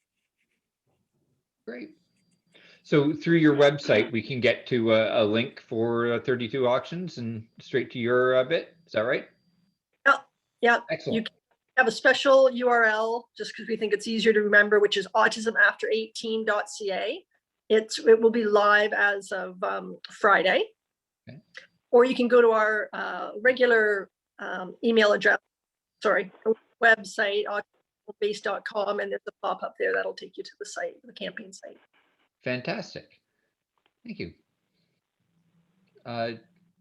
Great. So through your website, we can get to a link for 32 auctions and straight to your bit. Is that right? Yeah. Excellent. have a special URL just because we think it's easier to remember, which is autismafter18.ca. It will be live as of Friday. Okay. Or you can go to our regular email address, website, autismbase.com, and there's a pop-up there that'll take you to the site, the campaign site. Fantastic. Thank you.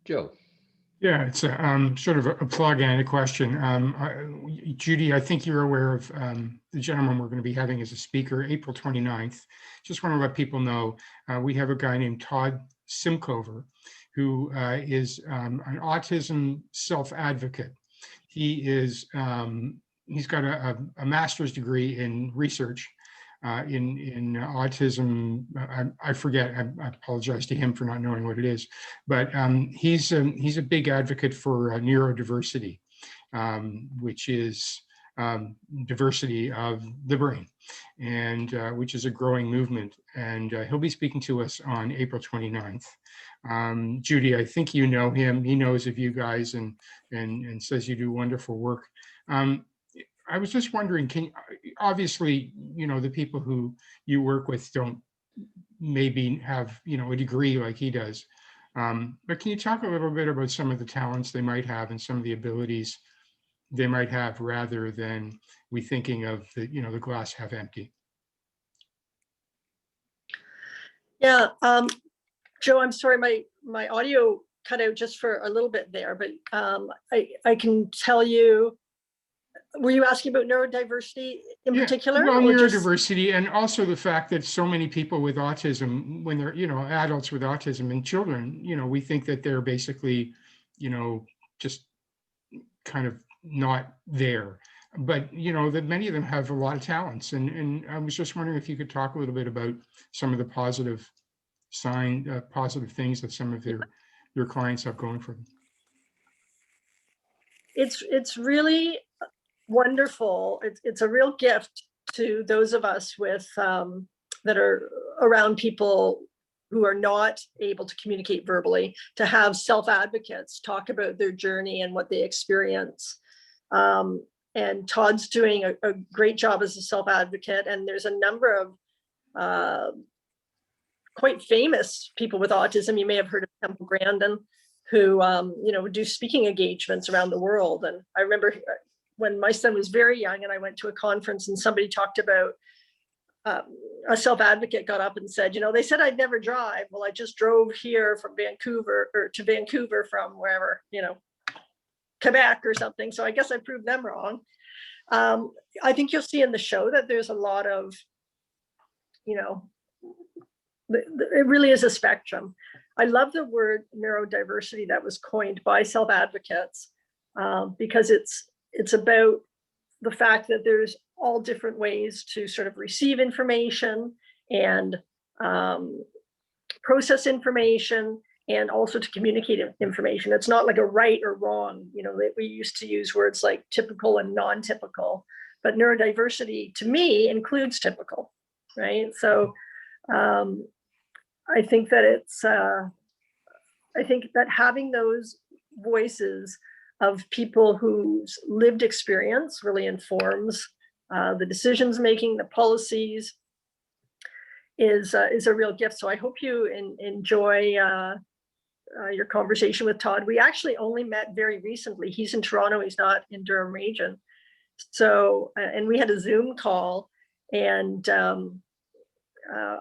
Joe. Yeah, it's a, sort of a plug and a question. Judy, I think you're aware of the gentleman we're going to be having as a speaker April 29th. Just want to let people know we have a guy named Todd Simcover, who is an autism self-advocate. He is, he's got a master's degree in research in autism. I forget, I apologize to him for not knowing what it is, but he's a big advocate for neurodiversity, which is diversity of the brain, and which is a growing movement. And he'll be speaking to us on April 29th. Judy, I think you know him. He knows of you guys and says you do wonderful work. I was just wondering, obviously, you know, the people who you work with don't maybe have, you know, a degree like he does. But can you talk a little bit about some of the talents they might have and some of the abilities they might have rather than we thinking of the, you know, the glass half empty? Yeah, Joe, I'm sorry, my audio cut out just for a little bit there, but I can tell you, were you asking about neurodiversity in particular? Well, or just- neurodiversity, and also the fact that so many people with autism, when they're, you know, adults with autism and children, you know, we think that they're basically, you know, just kind of not there. But, you know, that many of them have a lot of talents. And I was just wondering if you could talk a little bit about some of the positive positive things that some of your clients have going for them. It's really wonderful. It's a real gift to those of us with that are around people who are not able to communicate verbally, to have self-advocates talk about their journey and what they experience. And Todd's doing a great job as a self-advocate, and there's a number of quite famous people with autism. You may have heard of Temple Grandin, who you know, do speaking engagements around the world. And I remember when my son was very young and I went to a conference and somebody talked about a self-advocate got up and said, you know, they said I'd never drive. Well, I just drove here from Vancouver or to Vancouver from wherever, you know, Quebec or something. So I guess I proved them wrong. I think you'll see in the show that there's a lot of, you know, it really is a spectrum. I love the word neurodiversity that was coined by self-advocates because it's about the fact that there's all different ways to sort of receive information and process information and also to communicate information. It's not like a right or wrong. You know, we used to use words like typical and non-typical, but neurodiversity to me includes typical, right? So I think that I think that having those voices of people whose lived experience really informs the decisions making, the policies, is a real gift. So I hope you enjoy your conversation with Todd. We actually only met very recently. He's in Toronto, he's not in Durham region. So, and we had a Zoom call, and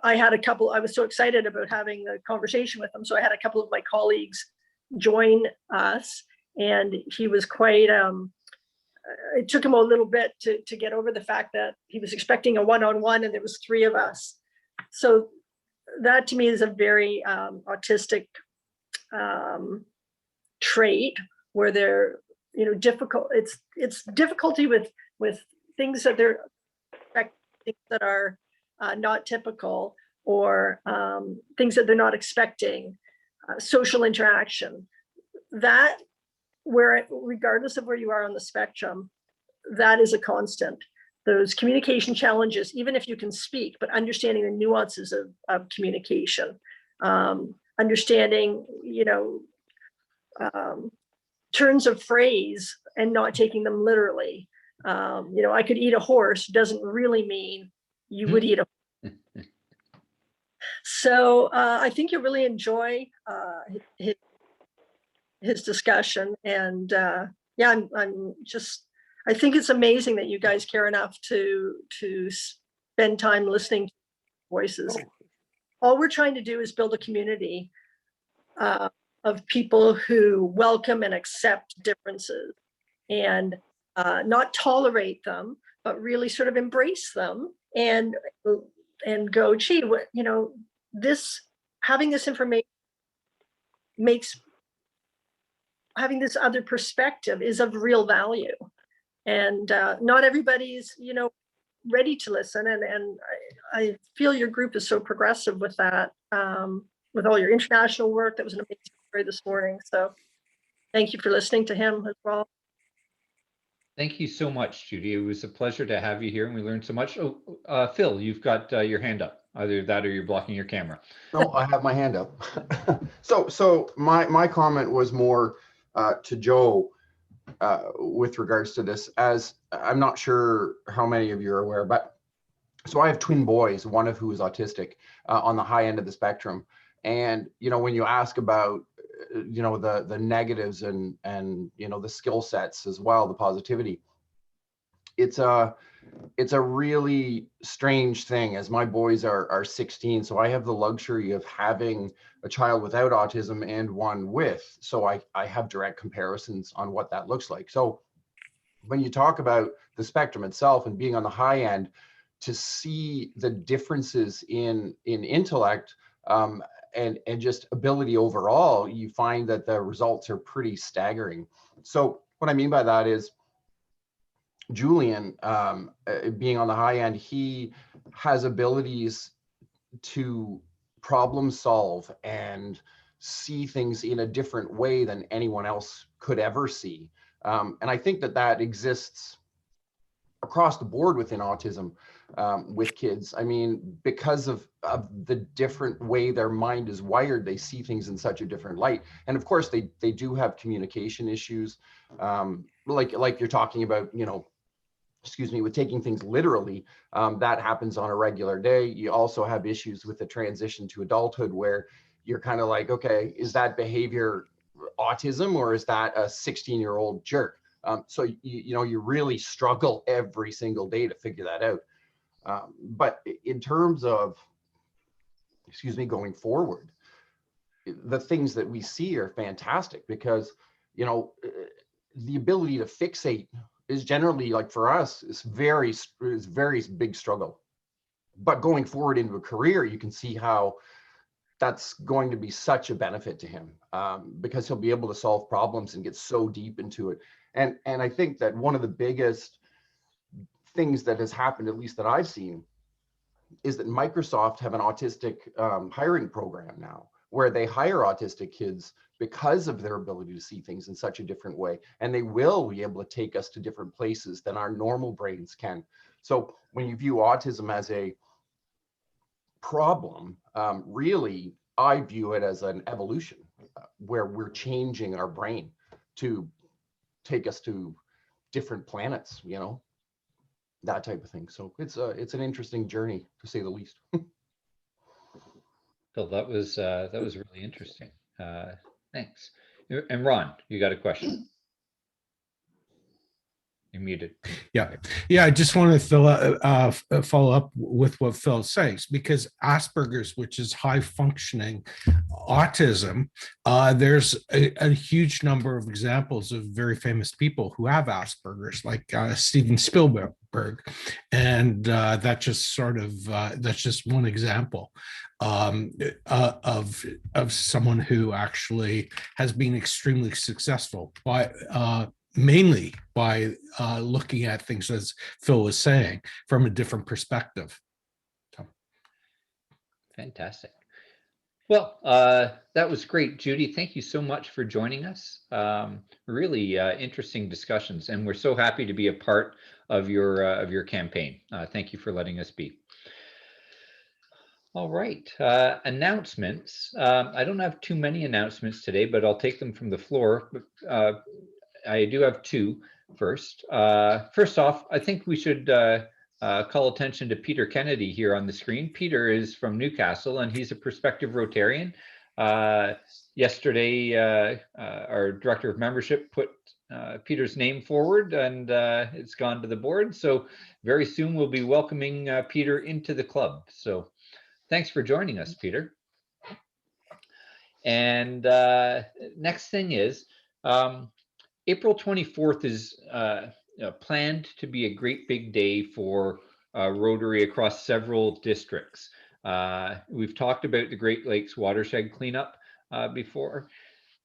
I was so excited about having the conversation with him. So I had a couple of my colleagues join us, and he was quite, it took him a little bit to get over the fact that he was expecting a one-on-one and there was 3 of us. So that to me is a very autistic trait where they're, you know, difficult. It's difficulty with things that they're things that are not typical, or things that they're not expecting, social interaction. That, where regardless of where you are on the spectrum, that is a constant. Those communication challenges, even if you can speak, but understanding the nuances of communication, understanding, you know, turns of phrase and not taking them literally. You know, I could eat a horse doesn't really mean you would eat a. So I think you'll really enjoy his discussion, and yeah, I think it's amazing that you guys care enough to spend time listening to voices. All we're trying to do is build a community of people who welcome and accept differences, and not tolerate them, but really sort of embrace them and go, gee, what, you know, having this information makes having this other perspective is of real value. And not everybody's, you know, ready to listen. And I feel your group is so progressive with that, with all your international work. That was an amazing story this morning. So thank you for listening to him as well. Thank you so much, Judy. It was a pleasure to have you here, and we learned so much. Oh, Phil, you've got your hand up. Either that or you're blocking your camera. No, I have my hand up. So my comment was more to Joe with regards to this, as I'm not sure how many of you are aware, but so I have twin boys, one of who is autistic on the high end of the spectrum. And, you know, when you ask about, you know, the negatives and, you know, the skill sets as well, the positivity, it's a really strange thing, as my boys are 16. So I have the luxury of having a child without autism and one with, so I have direct comparisons on what that looks like. So when you talk about the spectrum itself and being on the high end, to see the differences in intellect and just ability overall, you find that the results are pretty staggering. So what I mean by that is, Julian, being on the high end, he has abilities to problem solve and see things in a different way than anyone else could ever see. And I think that exists across the board within autism with kids. I mean, because of the different way their mind is wired, they see things in such a different light. And of course, they do have communication issues, like you're talking about, you know, excuse me, with taking things literally. That happens on a regular day. You also have issues with the transition to adulthood, where you're kind of like, okay, is that behavior autism, or is that a 16-year-old jerk? So you know, you really struggle every single day to figure that out. But in terms of, excuse me, going forward, the things that we see are fantastic, because, you know, the ability to fixate is generally, like for us, is very big struggle. But going forward into a career, you can see how that's going to be such a benefit to him, because he'll be able to solve problems and get so deep into it. And I think that one of the biggest things that has happened, at least that I've seen, is that Microsoft have an autistic hiring program now, where they hire autistic kids because of their ability to see things in such a different way. And they will be able to take us to different places than our normal brains can. So when you view autism as a problem, really, I view it as an evolution, where we're changing our brain to take us to different planets, you know, that type of thing. So it's an interesting journey, to say the least. Phil, that was really interesting. Thanks. And Ron, you got a question? You're muted. Yeah. I just want to follow up with what Phil says, because Asperger's, which is high functioning autism, there's a huge number of examples of very famous people who have Asperger's, like Steven Spielberg, and that's just one example of someone who actually has been extremely successful mainly by looking at things, as Phil was saying, from a different perspective. So. Fantastic. Well, that was great, Judy. Thank you so much for joining us. Really interesting discussions, and we're so happy to be a part of your campaign. Thank you for letting us be. All right, announcements. I don't have too many announcements today, but I'll take them from the floor. I do have two. first. First off, I think we should call attention to Peter Kennedy here on the screen. Peter is from Newcastle and he's a prospective Rotarian. Yesterday, our Director of Membership put Peter's name forward and it's gone to the board. So very soon we'll be welcoming Peter into the club. So thanks for joining us, Peter. And next thing is April 24th is planned to be a great big day for Rotary across several districts. We've talked about the Great Lakes watershed cleanup before.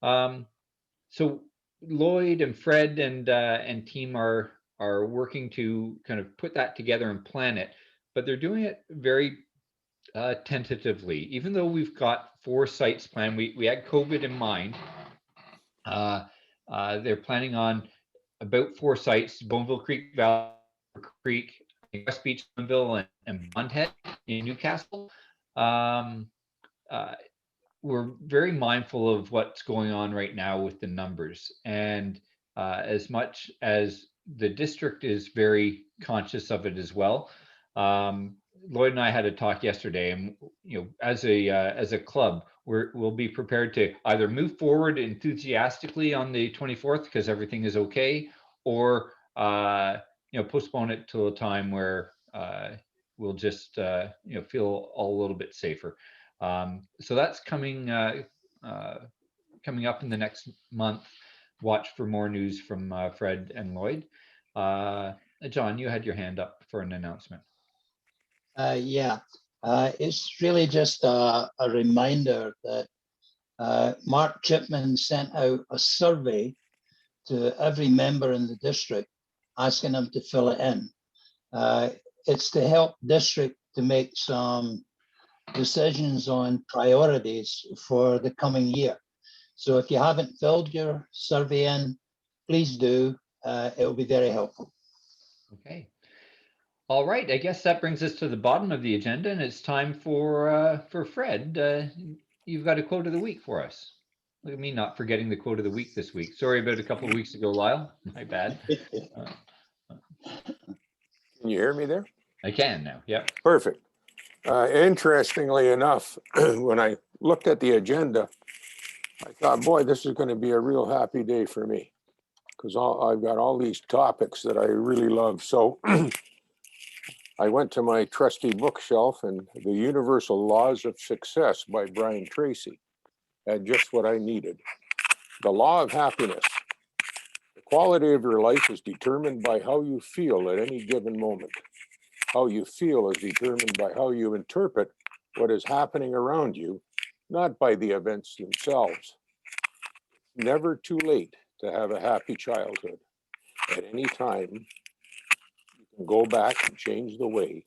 So Lloyd and Fred and team are working to kind of put that together and plan it, but they're doing it very tentatively. Even though we've got 4 sites planned, we had COVID in mind. They're planning on about 4 sites: Bowmanville Creek, Valley Creek, West Beach, Bowmanville, and Bondhead in Newcastle. We're very mindful of what's going on right now with the numbers, and as much as the district is very conscious of it as well. Lloyd and I had a talk yesterday, and as a club, we'll be prepared to either move forward enthusiastically on the 24th because everything is okay, or postpone it till a time where we'll just feel all a little bit safer. So that's coming up in the next month. Watch for more news from Fred and Lloyd. John, you had your hand up for an announcement. Yeah, it's really just a reminder that Mark Chipman sent out a survey to every member in the district, asking them to fill it in. It's to help district to make some decisions on priorities for the coming year. So if you haven't filled your survey in, please do. It will be very helpful. Okay. All right. I guess that brings us to the bottom of the agenda, and it's time for Fred. You've got a quote of the week for us. Look at me not forgetting the quote of the week this week. Sorry about a couple of weeks ago, Lyle. My bad. Can you hear me there? I can now. Yep. Perfect. Interestingly enough, when I looked at the agenda, I thought, boy, this is going to be a real happy day for me because I've got all these topics that I really love. So I went to my trusty bookshelf, and The Universal Laws of Success by Brian Tracy had just what I needed. The law of happiness. The quality of your life is determined by how you feel at any given moment. How you feel is determined by how you interpret what is happening around you, not by the events themselves. Never too late to have a happy childhood. At any time, you can go back and change the way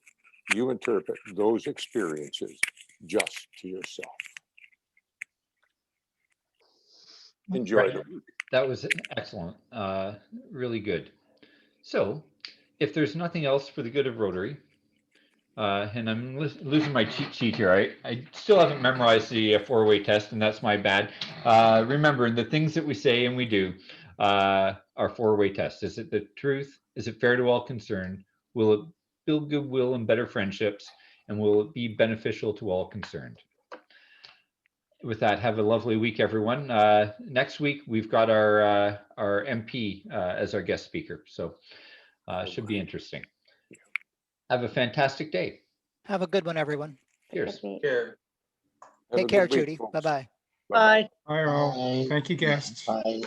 you interpret those experiences just to yourself. Enjoy the week. That was excellent. Really good. So if there's nothing else for the good of Rotary, and I'm losing my cheat sheet here. I still haven't memorized the 4-way test, and that's my bad. Remember, the things that we say and we do are 4-way tests. Is it the truth? Is it fair to all concerned? Will it build goodwill and better friendships? And will it be beneficial to all concerned? With that, have a lovely week, everyone. Next week, we've got our MP as our guest speaker. So should be interesting. Have a fantastic day. Have a good one, everyone. Cheers. Take care, Judy. Bye-bye. Bye. Bye all. Thank you, guests. Bye.